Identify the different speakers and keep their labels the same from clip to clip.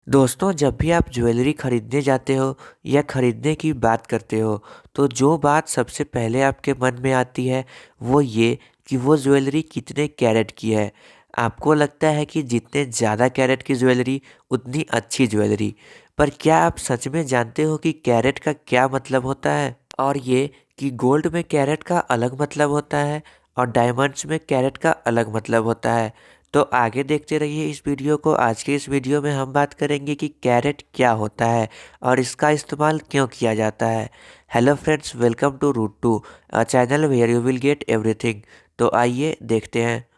Speaker 1: दोस्तों, जब भी आप ज्वेलरी खरीदने जाते हो या खरीदने की बात करते हो तो जो बात सबसे पहले आपके मन में आती है वो ये कि वो ज्वेलरी कितने कैरेट की है। आपको लगता है कि जितने ज़्यादा कैरेट की ज्वेलरी उतनी अच्छी ज्वेलरी। पर क्या आप सच में जानते हो कि कैरेट का क्या मतलब होता है? और ये कि गोल्ड में कैरेट का अलग मतलब होता है और डायमंड्स में कैरेट का अलग मतलब होता है। तो आगे देखते रहिए इस वीडियो को। आज के इस वीडियो में हम बात करेंगे कि कैरेट क्या होता है और इसका इस्तेमाल क्यों किया जाता है। Hello friends, welcome to route two, a channel where you will get everything. तो आइए देखते हैं।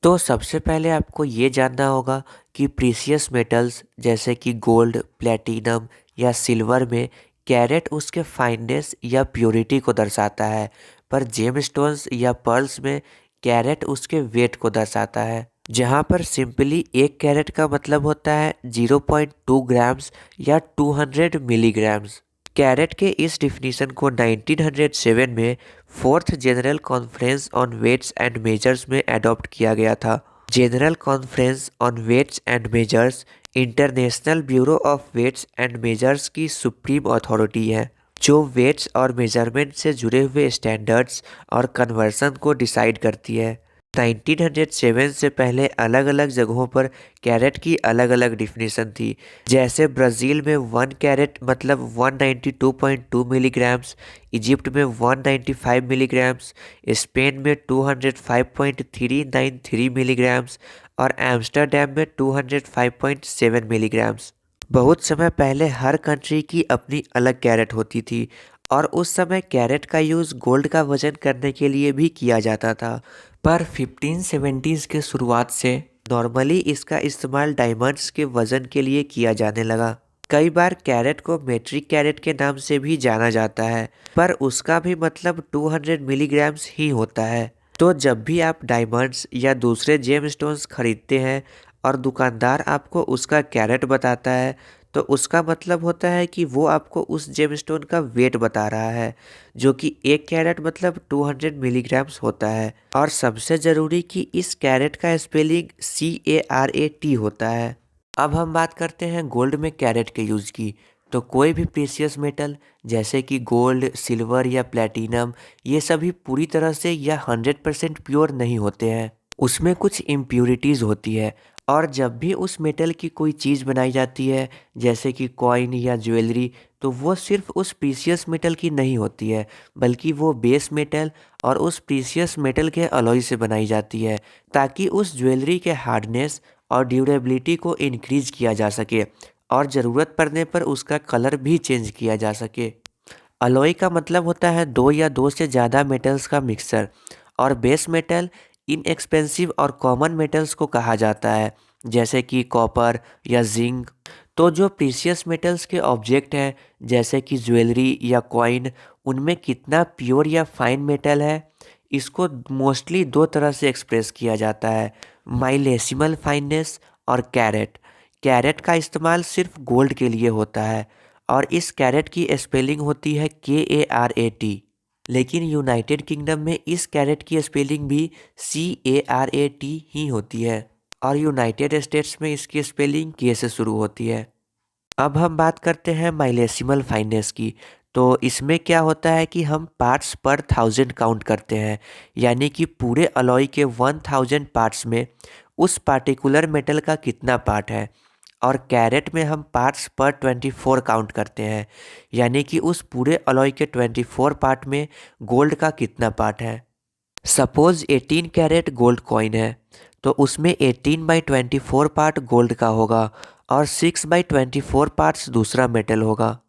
Speaker 1: तो सबसे पहले आपको ये जानना होगा कि प्रीशियस मेटल्स जैसे कि गोल्ड, प्लेटिनम या सिल्वर में कैरेट उसके फाइननेस या प्योरिटी को दर्शाता है, पर जेमस्टोन्स या पर्ल्स में कैरेट उसके वेट को दर्शाता है। जहाँ पर सिंपली एक कैरेट का मतलब होता है 0.2 ग्राम्स या 200 मिलीग्राम्स। कैरेट के इस डिफिनीशन को 1907 में fourth general conference on weights and measures में अडॉप्ट किया गया था। General conference on weights and measures international bureau of weights and measures की सुप्रीम अथॉरिटी है, जो वेट्स और मेजरमेंट से जुड़े हुए स्टैंडर्ड्स और कन्वर्सन को डिसाइड करती है। 1907 से पहले अलग अलग जगहों पर कैरेट की अलग अलग डिफिनीशन थी। जैसे ब्राज़ील में 1 कैरेट मतलब 192.2 मिलीग्राम्स, इजिप्ट में 195 मिलीग्राम्स, स्पेन में 205.393 मिलीग्राम्स और एम्स्टर्डम में 205.7 मिलीग्राम्स। बहुत समय पहले हर कंट्री की अपनी अलग कैरेट होती थी और उस समय कैरेट का यूज़ गोल्ड का वजन करने के लिए भी किया जाता था। पर 1570s के शुरुआत से नॉर्मली इसका इस्तेमाल डायमंड्स के वजन के लिए किया जाने लगा। कई बार कैरेट को मेट्रिक कैरेट के नाम से भी जाना जाता है, पर उसका भी मतलब 200 मिलीग्राम्स ही होता है। तो जब भी आप डायमंड्स या दूसरे जेम स्टोन्स खरीदते हैं और दुकानदार आपको उसका कैरेट बताता है, तो उसका मतलब होता है कि वो आपको उस जेमस्टोन का वेट बता रहा है, जो कि 1 कैरेट मतलब 200 मिलीग्राम्स होता है। और सबसे ज़रूरी कि इस कैरेट का स्पेलिंग CARAT होता है। अब हम बात करते हैं गोल्ड में कैरेट के यूज़ की। तो कोई भी प्रीशियस मेटल जैसे कि गोल्ड, सिल्वर या प्लेटिनम, ये सभी पूरी तरह से या 100% प्योर नहीं होते हैं। उसमें कुछ इम्प्यूरिटीज़ होती है। और जब भी उस मेटल की कोई चीज़ बनाई जाती है जैसे कि कॉइन या ज्वेलरी, तो वो सिर्फ उस प्रीशियस मेटल की नहीं होती है, बल्कि वो बेस मेटल और उस प्रीशियस मेटल के अलॉय से बनाई जाती है, ताकि उस ज्वेलरी के हार्डनेस और ड्यूरेबिलिटी को इंक्रीज किया जा सके और ज़रूरत पड़ने पर उसका कलर भी चेंज किया जा सके। अलॉय का मतलब होता है दो या दो से ज़्यादा मेटल्स का मिक्सर, और बेस मेटल इनएक्सपेंसिव और कॉमन मेटल्स को कहा जाता है, जैसे कि कॉपर या जिंक। तो जो प्रीशियस मेटल्स के ऑब्जेक्ट हैं जैसे कि ज्वेलरी या कॉइन, उनमें कितना प्योर या फाइन मेटल है, इसको मोस्टली दो तरह से एक्सप्रेस किया जाता है, माइलेसिमल फाइननेस और कैरेट। कैरेट का इस्तेमाल सिर्फ गोल्ड के लिए होता है और इस कैरेट की स्पेलिंग होती है KARAT। लेकिन यूनाइटेड किंगडम में इस कैरेट की स्पेलिंग भी CARAT ही होती है और यूनाइटेड स्टेट्स में इसकी स्पेलिंग K से शुरू होती है। अब हम बात करते हैं माइलेसिमल फाइननेस की। तो इसमें क्या होता है कि हम पार्ट्स पर 1000 काउंट करते हैं, यानी कि पूरे अलॉय के 1000 पार्ट्स में उस पार्टिकुलर मेटल का कितना पार्ट है। और कैरेट में हम पार्ट्स पर 24 काउंट करते हैं, यानी कि उस पूरे अलॉय के 24 पार्ट में गोल्ड का कितना पार्ट है। सपोज 18 कैरेट गोल्ड कॉइन है, तो उसमें 18/24 पार्ट गोल्ड का होगा और 6/24 पार्ट्स दूसरा मेटल होगा।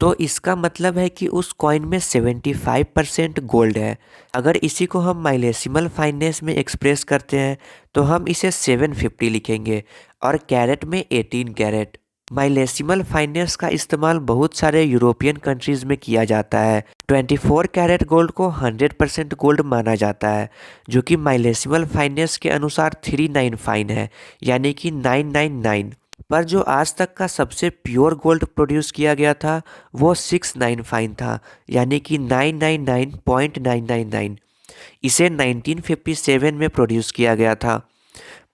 Speaker 1: तो इसका मतलब है कि उस कॉइन में 75% गोल्ड है। अगर इसी को हम माइलेसिमल फाइननेस में एक्सप्रेस करते हैं तो हम इसे 750 लिखेंगे और कैरेट में 18 कैरेट। माइलेसिमल फाइननेस का इस्तेमाल बहुत सारे यूरोपियन कंट्रीज़ में किया जाता है। 24 कैरेट गोल्ड को 100% गोल्ड माना जाता है, जो कि माइलेसिमल फाइननेस के अनुसार 39 फाइन है, यानी कि 999। पर जो आज तक का सबसे प्योर गोल्ड प्रोड्यूस किया गया था वो 69 फाइन था, यानी कि 999.999। इसे 1957 में प्रोड्यूस किया गया था।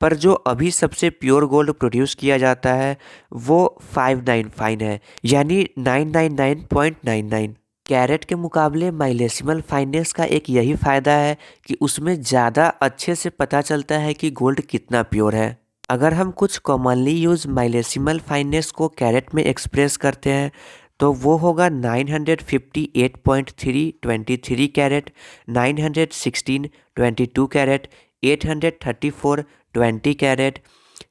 Speaker 1: पर जो अभी सबसे प्योर गोल्ड प्रोड्यूस किया जाता है वो 595 है, यानी 999.99 कैरेट के मुकाबले माइलेसिमल फाइनेंस का एक यही फ़ायदा है कि उसमें ज़्यादा अच्छे से पता चलता है कि गोल्ड कितना प्योर है। अगर हम कुछ कॉमनली यूज माइलेसिमल फाइनेंस को कैरेट में एक्सप्रेस करते हैं तो वो होगा 958.323 carat, 916 22 carat, 834 20 carat,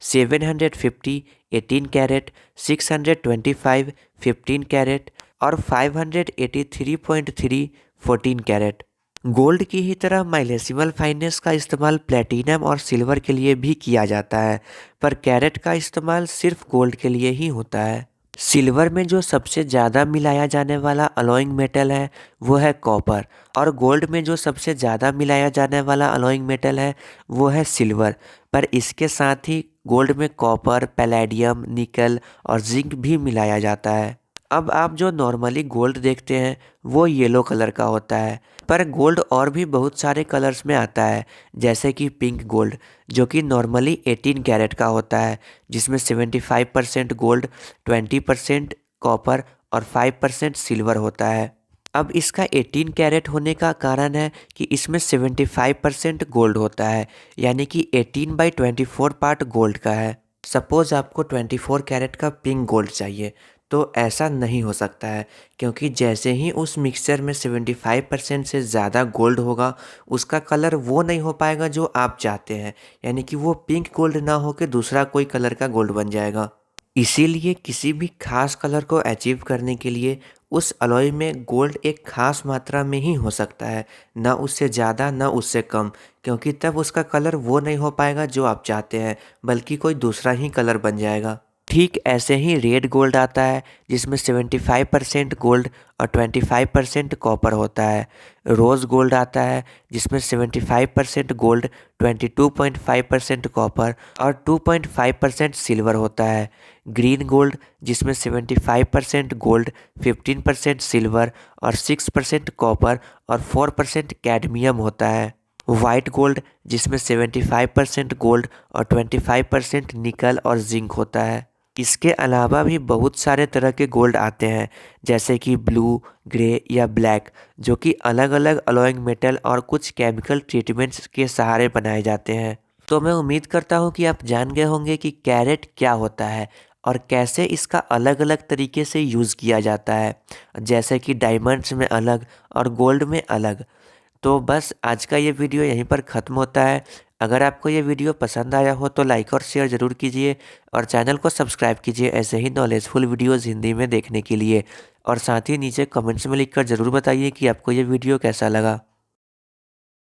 Speaker 1: 750 18 carat, 625 15 carat और 583.3 14 कैरेट। गोल्ड की ही तरह माइलेसिमल फाइनेंस का इस्तेमाल प्लेटिनम और सिल्वर के लिए भी किया जाता है, पर कैरेट का इस्तेमाल सिर्फ गोल्ड के लिए ही होता है। सिल्वर में जो सबसे ज़्यादा मिलाया जाने वाला अलॉइंग मेटल है वो है कॉपर, और गोल्ड में जो सबसे ज़्यादा मिलाया जाने वाला अलॉइंग मेटल है वो है सिल्वर। पर इसके साथ ही गोल्ड में कॉपर, पैलेडियम, निकल और जिंक भी मिलाया जाता है। अब आप जो नॉर्मली गोल्ड देखते हैं वो येलो कलर का होता है, पर गोल्ड और भी बहुत सारे कलर्स में आता है, जैसे कि पिंक गोल्ड जो कि नॉर्मली 18 कैरेट का होता है, जिसमें 75% गोल्ड, 20% कॉपर और 5% सिल्वर होता है। अब इसका 18 कैरेट होने का कारण है कि इसमें 75% गोल्ड होता है, यानी कि 18/24 पार्ट गोल्ड का है। सपोज़ आपको 24 कैरेट का पिंक गोल्ड चाहिए तो ऐसा नहीं हो सकता है, क्योंकि जैसे ही उस मिक्सचर में 75% से ज़्यादा गोल्ड होगा उसका कलर वो नहीं हो पाएगा जो आप चाहते हैं, यानी कि वो पिंक गोल्ड ना हो के दूसरा कोई कलर का गोल्ड बन जाएगा। इसीलिए किसी भी खास कलर को अचीव करने के लिए उस अलॉय में गोल्ड एक खास मात्रा में ही हो सकता है, ना उससे ज़्यादा ना उससे कम, क्योंकि तब उसका कलर वो नहीं हो पाएगा जो आप चाहते हैं, बल्कि कोई दूसरा ही कलर बन जाएगा। ठीक ऐसे ही रेड गोल्ड आता है जिसमें 75% गोल्ड और 25% कॉपर होता है। रोज़ गोल्ड आता है जिसमें 75% गोल्ड, 22.5% कॉपर और 2.5% सिल्वर होता है। ग्रीन गोल्ड जिसमें 75% गोल्ड, 15% सिल्वर और 6% कॉपर और 4% कैडमियम होता है। वाइट गोल्ड जिसमें 75% गोल्ड और 25% निकल और जिंक होता है। इसके अलावा भी बहुत सारे तरह के गोल्ड आते हैं, जैसे कि ब्लू, ग्रे या ब्लैक, जो कि अलग अलग अलॉइंग मेटल और कुछ केमिकल ट्रीटमेंट्स के सहारे बनाए जाते हैं। तो मैं उम्मीद करता हूँ कि आप जान गए होंगे कि कैरेट क्या होता है और कैसे इसका अलग अलग तरीके से यूज़ किया जाता है, जैसे कि डायमंड्स में अलग और गोल्ड में अलग। तो बस आज का ये वीडियो यहीं पर ख़त्म होता है। अगर आपको ये वीडियो पसंद आया हो तो लाइक और शेयर ज़रूर कीजिए और चैनल को सब्सक्राइब कीजिए ऐसे ही नॉलेजफुल वीडियोज़ हिंदी में देखने के लिए। और साथ ही नीचे कमेंट्स में लिखकर ज़रूर बताइए कि आपको ये वीडियो कैसा लगा।